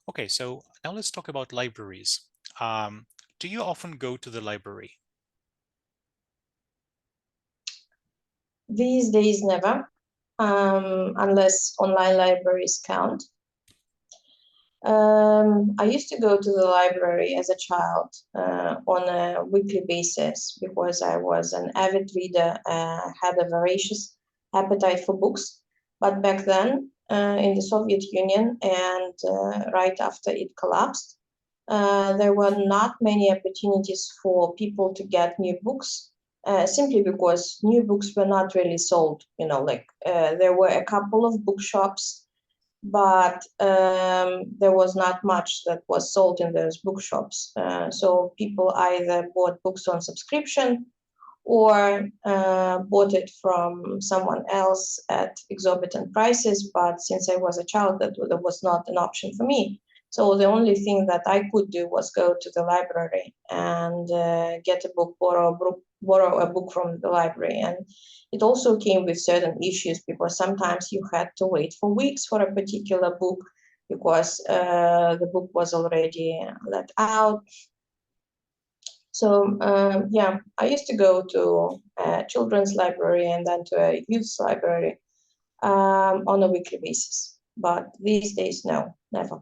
Okay, so now let's talk about libraries. Do you often go to the library? These days, never, unless online libraries count. I used to go to the library as a child on a weekly basis because I was an avid reader, had a voracious appetite for books. But back then, in the Soviet Union and right after it collapsed, there were not many opportunities for people to get new books. Simply because new books were not really sold, there were a couple of bookshops, but there was not much that was sold in those bookshops. So people either bought books on subscription or bought it from someone else at exorbitant prices. But since I was a child, that was not an option for me. So the only thing that I could do was go to the library and get a book, borrow a book from the library. And it also came with certain issues because sometimes you had to wait for weeks for a particular book because the book was already let out. So yeah, I used to go to a children's library and then to a youth library on a weekly basis. But these days, no, never.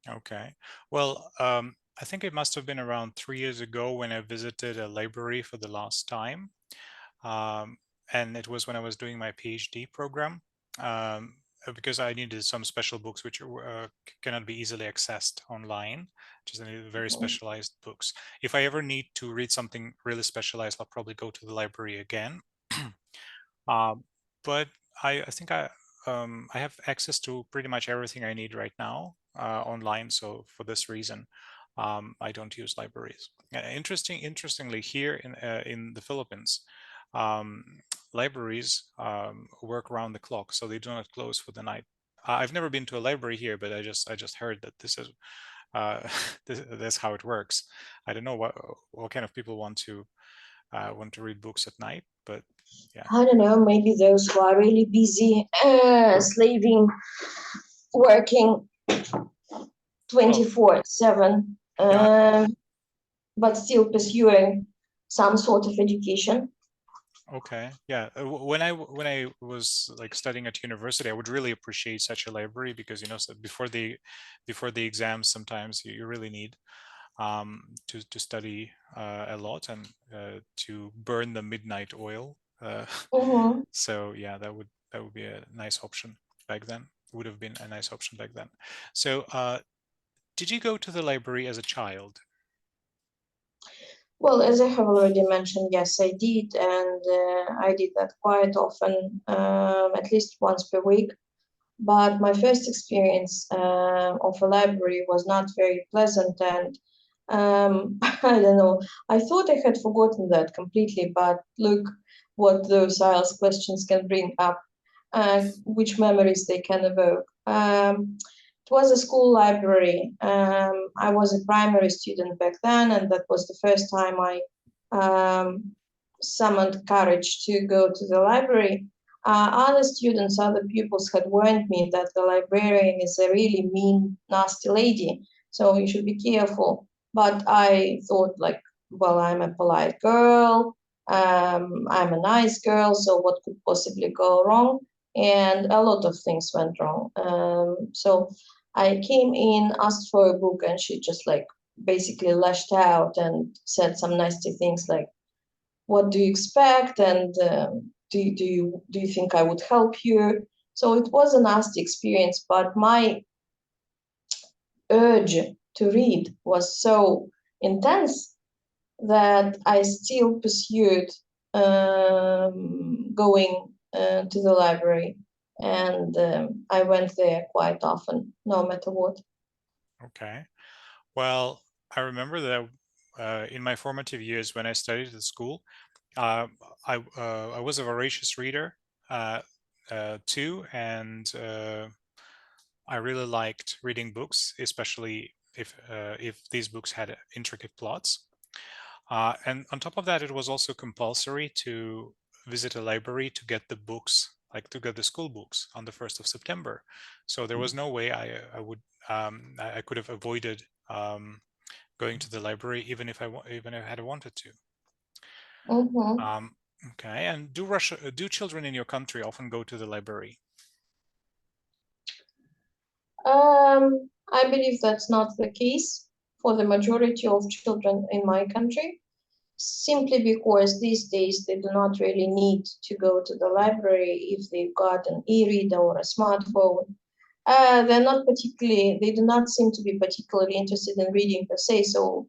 Okay. Well, I think it must have been around 3 years ago when I visited a library for the last time. And it was when I was doing my PhD program, because I needed some special books which cannot be easily accessed online, just very specialized books. If I ever need to read something really specialized, I'll probably go to the library again. But I think I have access to pretty much everything I need right now online. So for this reason, I don't use libraries. Interestingly, here in the Philippines, um, libraries work around the clock, so they do not close for the night. I've never been to a library here, but I just heard that this is that's how it works. I don't know what kind of people want to read books at night, but yeah. I don't know, maybe those who are really busy, slaving, working Well, 24/7, yeah, but still pursuing some sort of education. okay, yeah. When I was like studying at university, I would really appreciate such a library because so before the exams, sometimes you really need to study a lot and to burn the midnight oil. Mm-hmm. So yeah, that would be a nice option back then. Would have been a nice option back then. So did you go to the library as a child? Well, as I have already mentioned, yes, I did, and I did that quite often, at least once per week. But my first experience of a library was not very pleasant, and I don't know. I thought I had forgotten that completely, but look what those IELTS questions can bring up, which memories they can evoke. It was a school library. I was a primary student back then, and that was the first time I summoned courage to go to the library. Other students, other pupils had warned me that the librarian is a really mean, nasty lady, so you should be careful. But I thought, like, well, I'm a polite girl, I'm a nice girl, so what could possibly go wrong? And a lot of things went wrong. So I came in, asked for a book, and she just like basically lashed out and said some nasty things like, "What do you expect?" and do you think I would help you? So it was a nasty experience, but my urge to read was so intense that I still pursued going to the library, and I went there quite often, no matter what. Okay. Well, I remember that in my formative years when I studied at school, uh, I was a voracious reader uh, too, and I really liked reading books, especially if these books had intricate plots. And on top of that, it was also compulsory to visit a library to get the books like to get the school books on the 1st of September. So there was no way I could have avoided going to the library even if I had wanted to. Mm-hmm. Okay, and do children in your country often go to the library? I believe that's not the case for the majority of children in my country, simply because these days they do not really need to go to the library if they've got an e-reader or a smartphone. They do not seem to be particularly interested in reading per se, so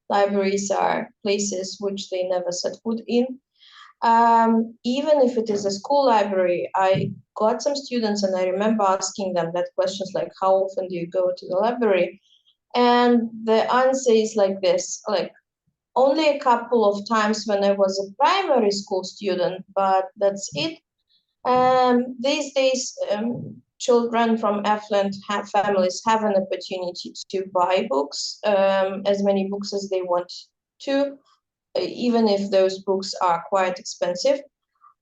libraries are places which they never set foot in. Even if it is a school library, I got some students and I remember asking them that questions like, how often do you go to the library? And the answer is like this, like only a couple of times when I was a primary school student, but that's it. These days, children from affluent families have an opportunity to buy books, as many books as they want to, even if those books are quite expensive.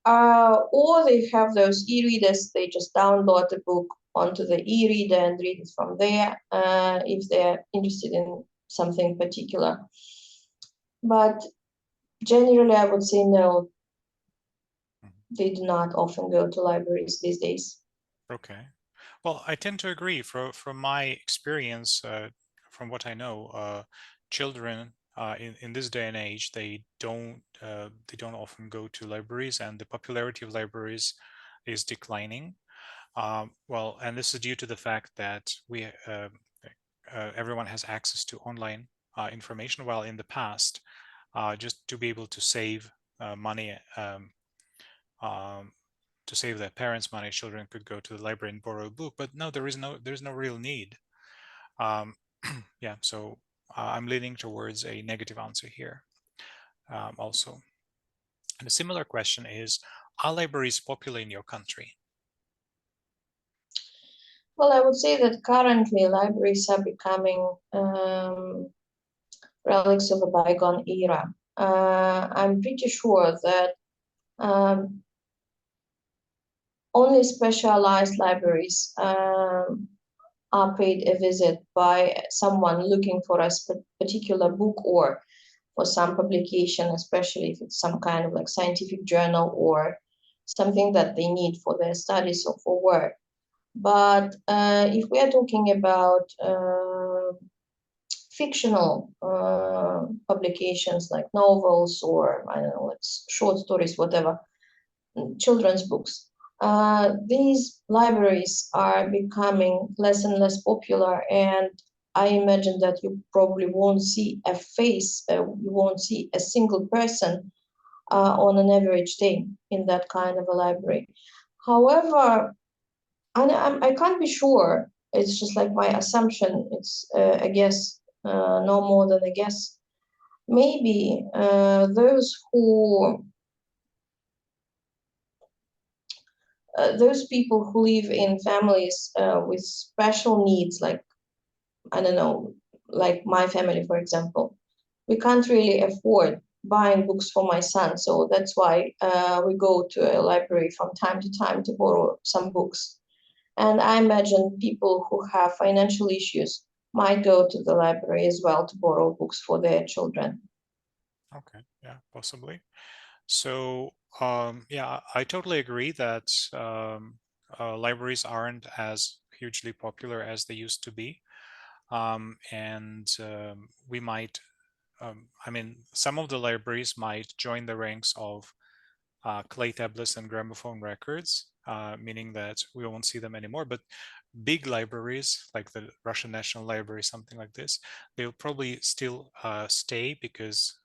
Or they have those e-readers, they just download the book onto the e-reader and read it from there if they're interested in something particular. But generally, I would say no, they do not often go to libraries these days. Okay. Well, I tend to agree. From my experience, from what I know, children in this day and age, they don't often go to libraries, and the popularity of libraries is declining. Well, and this is due to the fact that everyone has access to online information, while in the past, just to be able to save money, to save their parents money, children could go to the library and borrow a book. But no, there's no real need. Um, yeah, so I'm leaning towards a negative answer here also. And a similar question is, are libraries popular in your country? Well, I would say that currently libraries are becoming relics of a bygone era. I'm pretty sure that only specialized libraries are paid a visit by someone looking for a particular book or for some publication, especially if it's some kind of like scientific journal or something that they need for their studies or for work. But if we are talking about fictional publications like novels or I don't know, like short stories, whatever, children's books, these libraries are becoming less and less popular, and I imagine that you probably won't see a face, you won't see a single person on an average day in that kind of a library. However, I can't be sure. It's just like my assumption. It's a guess, no more than a guess. Maybe those people who live in families with special needs, like I don't know, like my family, for example, we can't really afford buying books for my son, so that's why we go to a library from time to time to borrow some books. And I imagine people who have financial issues might go to the library as well to borrow books for their children. Okay, yeah, possibly. So, yeah, I totally agree that libraries aren't as hugely popular as they used to be. And we might, I mean, some of the libraries might join the ranks of clay tablets and gramophone records, meaning that we won't see them anymore. But big libraries like the Russian National Library, something like this, they'll probably still stay because,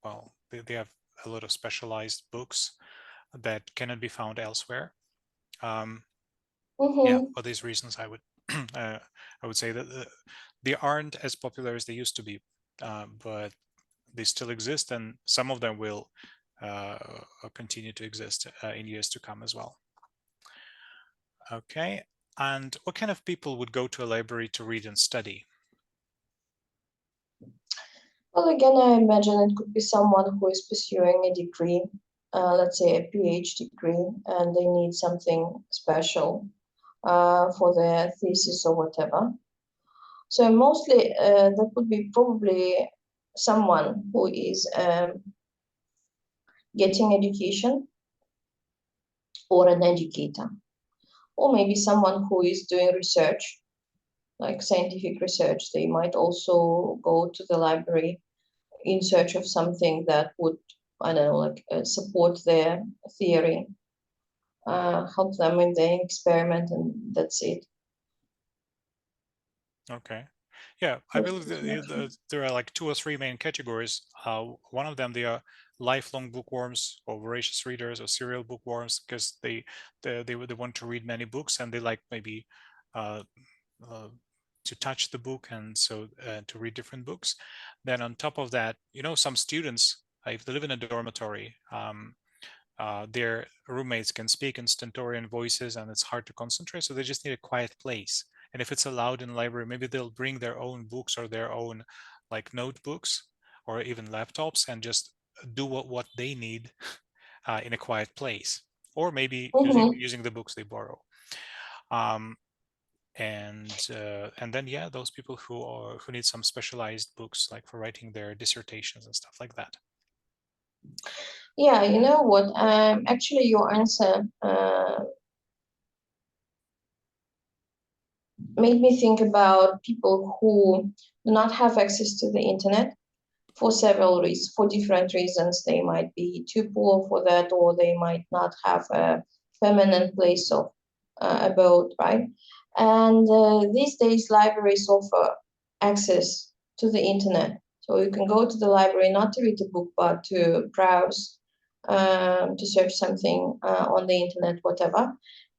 well, they have a lot of specialized books that cannot be found elsewhere. Yeah, Mm-hmm. for these reasons, I would say that they aren't as popular as they used to be, but they still exist, and some of them will uh, continue to exist in years to come as well. Okay, and what kind of people would go to a library to read and study? Well, again, I imagine it could be someone who is pursuing a degree, let's say a PhD degree, and they need something special for their thesis or whatever. So mostly that would be probably someone who is getting education, or an educator, or maybe someone who is doing research, like scientific research. They might also go to the library in search of something that would, I don't know, like support their theory, help them in their experiment, and that's it. Okay. Yeah, I believe there are like 2 or 3 main categories. One of them, they are lifelong bookworms or voracious readers or serial bookworms, because they want to read many books, and they like maybe uh, to touch the book, and so to read different books. Then on top of that, some students, if they live in a dormitory, their roommates can speak in stentorian voices and it's hard to concentrate, so they just need a quiet place. And if it's allowed in the library, maybe they'll bring their own books or their own like notebooks or even laptops and just do what they need in a quiet place, or maybe using the books they borrow. And then, yeah, those people who need some specialized books, like for writing their dissertations and stuff like that. Yeah, you know what? Actually, your answer made me think about people who do not have access to the internet for several reasons, for different reasons. They might be too poor for that, or they might not have a permanent place of abode, right? And these days, libraries offer access to the internet. So you can go to the library not to read a book, but to browse, to search something on the internet, whatever.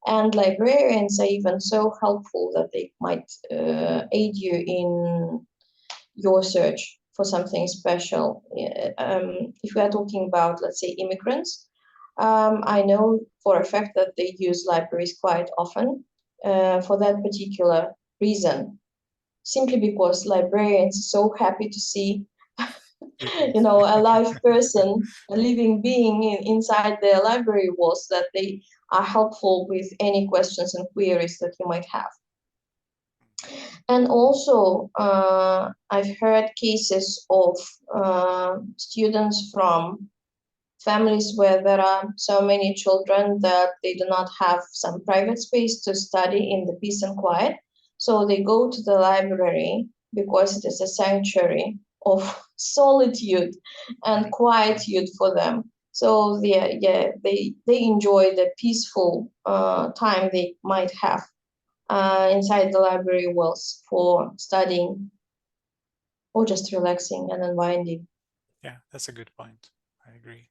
And librarians are even so helpful that they might aid you in your search for something special. If we are talking about, let's say, immigrants, I know for a fact that they use libraries quite often for that particular reason, simply because librarians are so happy to see a live person, a living being inside their library walls, that they are helpful with any questions and queries that you might have. And also, I've heard cases of students from families where there are so many children that they do not have some private space to study in the peace and quiet. So they go to the library because it is a sanctuary of solitude and quietude for them. So they enjoy the peaceful time they might have inside the library walls for studying or just relaxing and unwinding. Yeah, that's a good point. I agree.